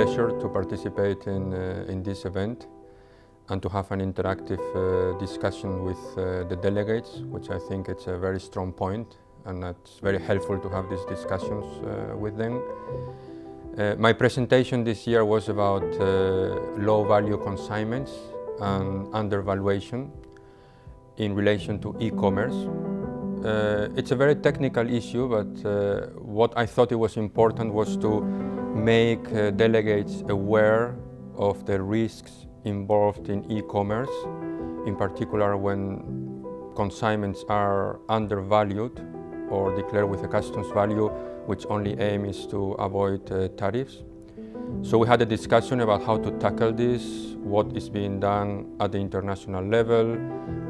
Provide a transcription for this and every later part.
pleasure to participate in this event and to have an interactive discussion with the delegates, which I think it's a very strong point, and it's very helpful to have these discussions with them. My presentation this year was about low-value consignments and undervaluation in relation to e-commerce. It's a very technical issue, but what I thought it was important was to make delegates aware of the risks involved in e-commerce, in particular when consignments are undervalued or declared with a customs value, which only aim is to avoid tariffs. So we had a discussion about how to tackle this, what is being done at the international level,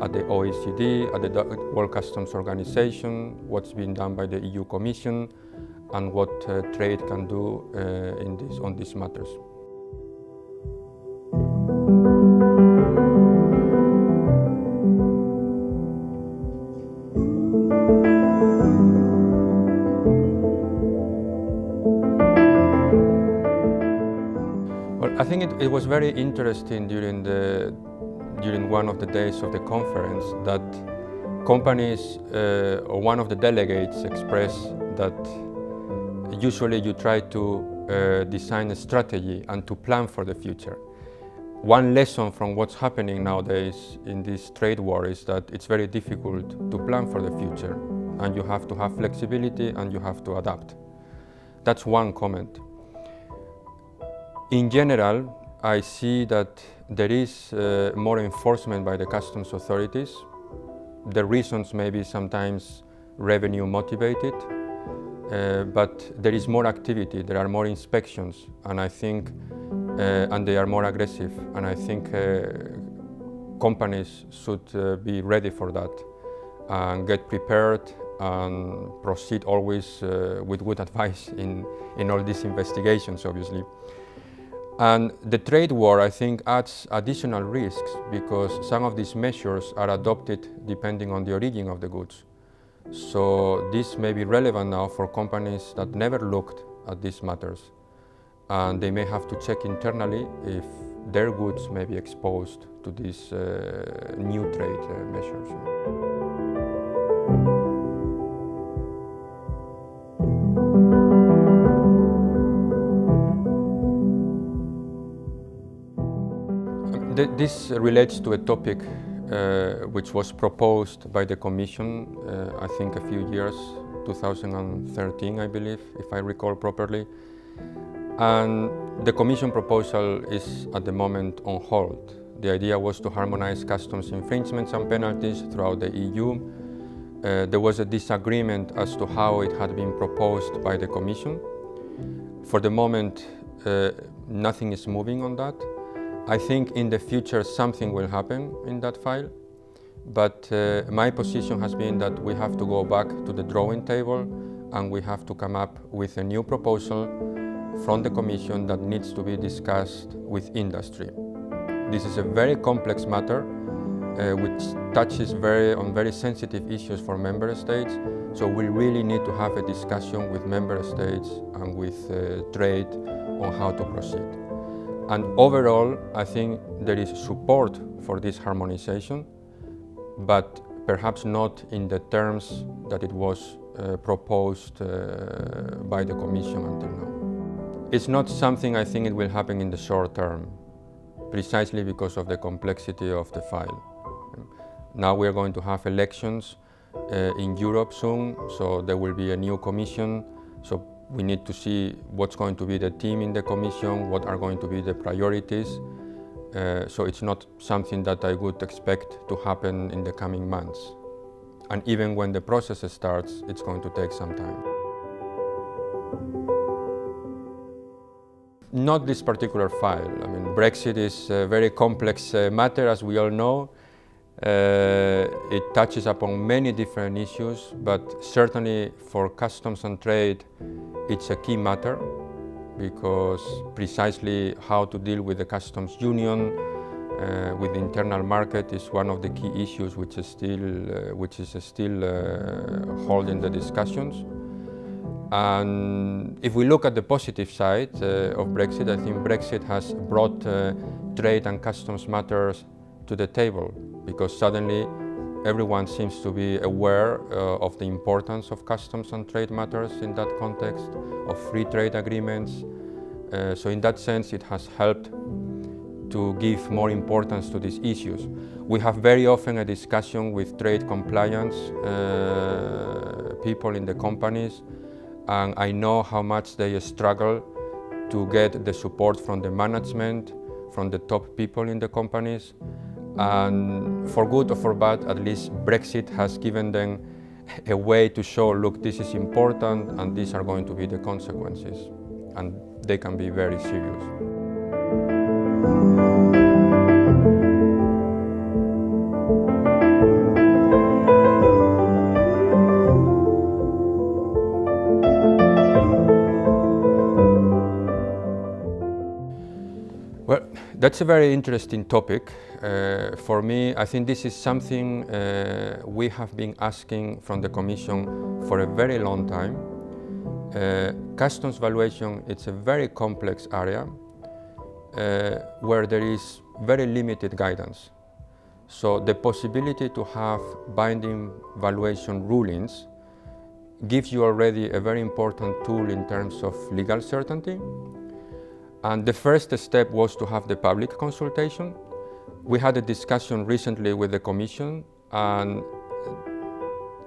at the OECD, at the World Customs Organization, what's being done by the EU Commission, and what trade can do on these matters. I think it was very interesting during one of the days of the conference that companies or one of the delegates expressed that usually you try to design a strategy and to plan for the future. One lesson from what's happening nowadays in this trade war is that it's very difficult to plan for the future, and you have to have flexibility and you have to adapt. That's one comment. In general, I see that there is more enforcement by the customs authorities. The reasons may be sometimes revenue motivated, but there is more activity, there are more inspections, and I think, and they are more aggressive, and I think companies should be ready for that and get prepared and proceed always with good advice in all these investigations, obviously. And the trade war, I think, adds additional risks because some of these measures are adopted depending on the origin of the goods. So this may be relevant now for companies that never looked at these matters, and they may have to check internally if their goods may be exposed to these new trade measures. This relates to a topic which was proposed by the Commission, I think a few years, 2013, I believe, if I recall properly. And the Commission proposal is at the moment on hold. The idea was to harmonize customs infringements and penalties throughout the EU. There was a disagreement as to how it had been proposed by the Commission. For the moment, nothing is moving on that. I think in the future something will happen in that file, but my position has been that we have to go back to the drawing table and we have to come up with a new proposal from the Commission that needs to be discussed with industry. This is a very complex matter which touches on very sensitive issues for member states, so we really need to have a discussion with member states and with trade on how to proceed. And overall, I think there is support for this harmonization, but perhaps not in the terms that it was proposed by the Commission until now. It's not something I think it will happen in the short term, precisely because of the complexity of the file. Now we are going to have elections in Europe soon, so there will be a new Commission. So we need to see what's going to be the team in the Commission, what are going to be the priorities. So it's not something that I would expect to happen in the coming months. And even when the process starts, it's going to take some time. Not this particular file. I mean, Brexit is a very complex matter, as we all know. It touches upon many different issues, but certainly for customs and trade, it's a key matter because precisely how to deal with the customs union, with the internal market is one of the key issues which is still holding the discussions. And if we look at the positive side of Brexit, I think Brexit has brought trade and customs matters to the table, because suddenly everyone seems to be aware of the importance of customs and trade matters in that context, of free trade agreements. So in that sense, it has helped to give more importance to these issues. We have very often a discussion with trade compliance people in the companies, and I know how much they struggle to get the support from the management, from the top people in the companies. And for good or for bad, at least Brexit has given them a way to show, look, this is important and these are going to be the consequences. And they can be very serious. Well, that's a very interesting topic. For me, I think this is something we have been asking from the Commission for a very long time. Customs valuation, it's a very complex area where there is very limited guidance. So the possibility to have binding valuation rulings gives you already a very important tool in terms of legal certainty. And the first step was to have the public consultation. We had a discussion recently with the Commission, and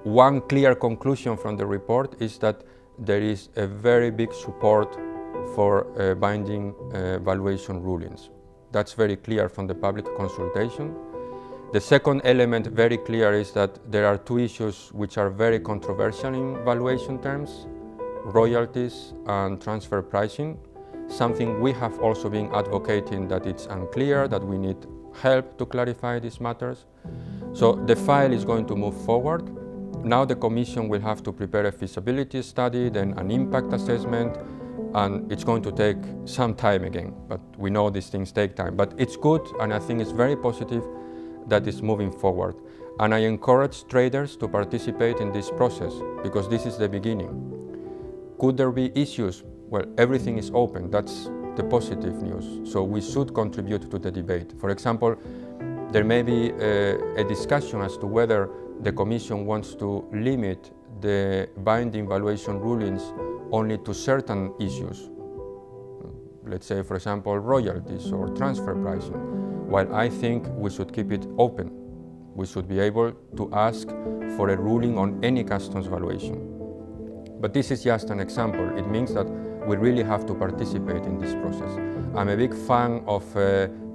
one clear conclusion from the report is that there is a very big support for binding valuation rulings. That's very clear from the public consultation. The second element, very clear, is that there are two issues which are very controversial in valuation terms: royalties and transfer pricing. Something we have also been advocating, that it's unclear, that we need help to clarify these matters. So the file is going to move forward. Now the Commission will have to prepare a feasibility study, then an impact assessment, and it's going to take some time again. But we know these things take time. But it's good, and I think it's very positive that it's moving forward. And I encourage traders to participate in this process, because this is the beginning. Could there be issues? Well, everything is open. That's the positive news. So we should contribute to the debate. For example, there may be a discussion as to whether the Commission wants to limit the binding valuation rulings only to certain issues. Let's say, for example, royalties or transfer pricing. While I think we should keep it open. We should be able to ask for a ruling on any customs valuation. But this is just an example. It means that we really have to participate in this process. I'm a big fan of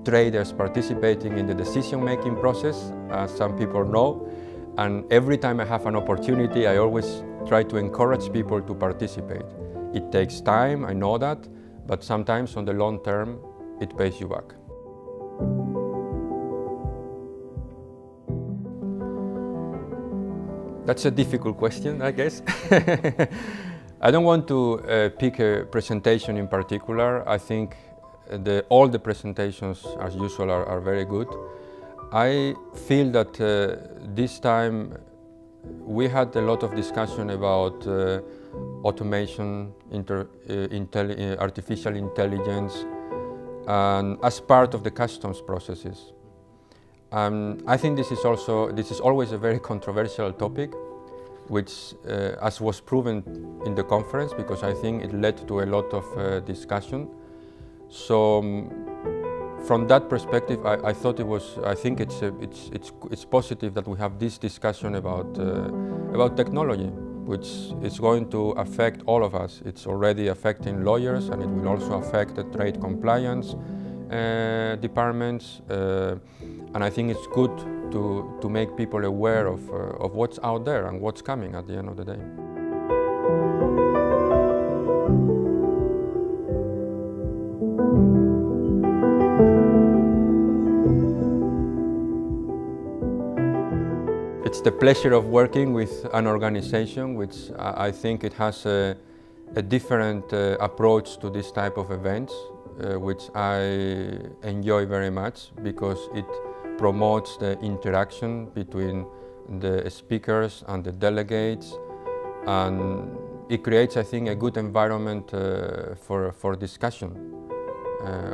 traders participating in the decision-making process, as some people know. And every time I have an opportunity, I always try to encourage people to participate. It takes time, I know that, but sometimes on the long term, it pays you back. That's a difficult question, I guess. I don't want to pick a presentation in particular. I think all the presentations, as usual, are very good. I feel that this time we had a lot of discussion about automation, artificial intelligence, and as part of the customs processes. I think this is always a very controversial topic, which, as was proven in the conference, because I think it led to a lot of discussion. So, from that perspective, I think it's positive that we have this discussion about technology, which is going to affect all of us. It's already affecting lawyers, and it will also affect the trade compliance departments. And I think it's good to make people aware of what's out there and what's coming at the end of the day. It's the pleasure of working with an organization which I think it has a different approach to this type of events, which I enjoy very much, because it promotes the interaction between the speakers and the delegates, and it creates, I think, a good environment for discussion,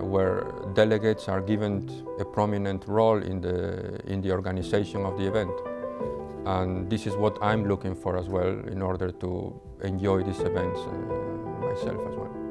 where delegates are given a prominent role in the organization of the event. And this is what I'm looking for as well in order to enjoy these events myself as well.